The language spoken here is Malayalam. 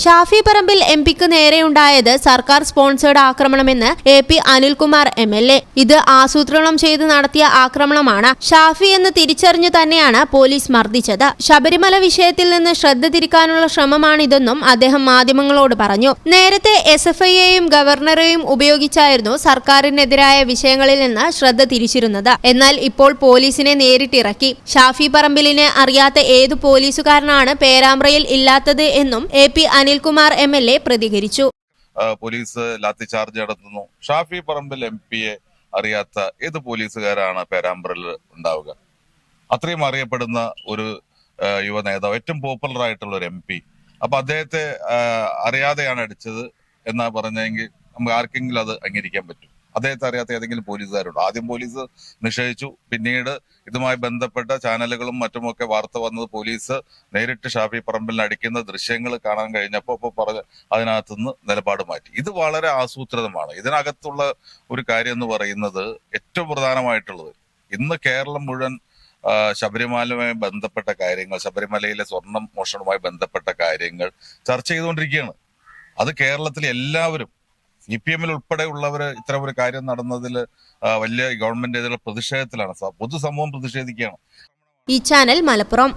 ഷാഫി പറമ്പിൽ എംപിക്ക് നേരെയുണ്ടായത് സർക്കാർ സ്പോൺസേഡ് ആക്രമണമെന്ന് AP അനിൽകുമാർ MLA. ഇത് ആസൂത്രണം ചെയ്ത് നടത്തിയ ആക്രമണമാണ്. ഷാഫി എന്ന് തിരിച്ചറിഞ്ഞു തന്നെയാണ് പോലീസ് മർദ്ദിച്ചത്. ശബരിമല വിഷയത്തിൽ നിന്ന് ശ്രദ്ധ തിരിക്കാനുള്ള ശ്രമമാണിതെന്നും അദ്ദേഹം മാധ്യമങ്ങളോട് പറഞ്ഞു. നേരത്തെ SFIയെയും ഗവർണറെയും ഉപയോഗിച്ചായിരുന്നു സർക്കാരിനെതിരായ വിഷയങ്ങളിൽ നിന്ന് ശ്രദ്ധ തിരിച്ചിരുന്നത്. എന്നാൽ ഇപ്പോൾ പോലീസിനെ നേരിട്ടിറക്കി. ഷാഫി പറമ്പിലിനെ അറിയാത്ത ഏതു പോലീസുകാരനാണ് പേരാമ്പ്രയിൽ ഇല്ലാത്തത് എന്നും AP അനിൽകുമാർ MLA പ്രതികരിച്ചു. പോലീസ് ലാത്തി ചാർജ് നടത്തുന്നു. ഷാഫി പറമ്പിൽ MPയെ അറിയാത്ത ഏത് പോലീസുകാരാണ് പേരാമ്പ്രയിൽ ഉണ്ടാവുക? അത്രയും അറിയപ്പെടുന്ന ഒരു യുവ നേതാവ്, ഏറ്റവും പോപ്പുലർ ആയിട്ടുള്ള ഒരു MP. അപ്പൊ അദ്ദേഹത്തെ അറിയാതെയാണ് അടിച്ചത് എന്നാ പറഞ്ഞെങ്കിൽ നമുക്ക് ആർക്കെങ്കിലും അത് അംഗീകരിക്കാൻ പറ്റും? അദ്ദേഹത്തെ അറിയാത്ത ഏതെങ്കിലും പോലീസുകാരുണ്ടോ? ആദ്യം പോലീസ് നിഷേധിച്ചു, പിന്നീട് ഇതുമായി ബന്ധപ്പെട്ട ചാനലുകളും മറ്റുമൊക്കെ വാർത്ത വന്നത് പോലീസ് നേരിട്ട് ഷാഫി പറമ്പിലിനെ അടിക്കുന്ന ദൃശ്യങ്ങൾ കാണാൻ കഴിഞ്ഞപ്പോൾ പറഞ്ഞ് അതിനകത്തുനിന്ന് നിലപാട് മാറ്റി. ഇത് വളരെ ആസൂത്രിതമാണ്. ഇതിനകത്തുള്ള ഒരു കാര്യം എന്ന് പറയുന്നത് ഏറ്റവും പ്രധാനമായിട്ടുള്ളത്, ഇന്ന് കേരളം മുഴുവൻ ശബരിമലയുമായി ബന്ധപ്പെട്ട കാര്യങ്ങൾ, ശബരിമലയിലെ സ്വർണം മോഷണവുമായി ബന്ധപ്പെട്ട കാര്യങ്ങൾ ചർച്ച ചെയ്തുകൊണ്ടിരിക്കുകയാണ്. അത് കേരളത്തിലെ എല്ലാവരും, CPM ഉൾപ്പെടെയുള്ളവർ ഇത്തരം ഒരു കാര്യം നടന്നതിൽ വലിയ ഗവൺമെന്റ് പ്രതിഷേധത്തിലാണ്. പൊതുസമൂഹം പ്രതിഷേധിക്കുകയാണ്. ഈ ചാനൽ മലപ്പുറം.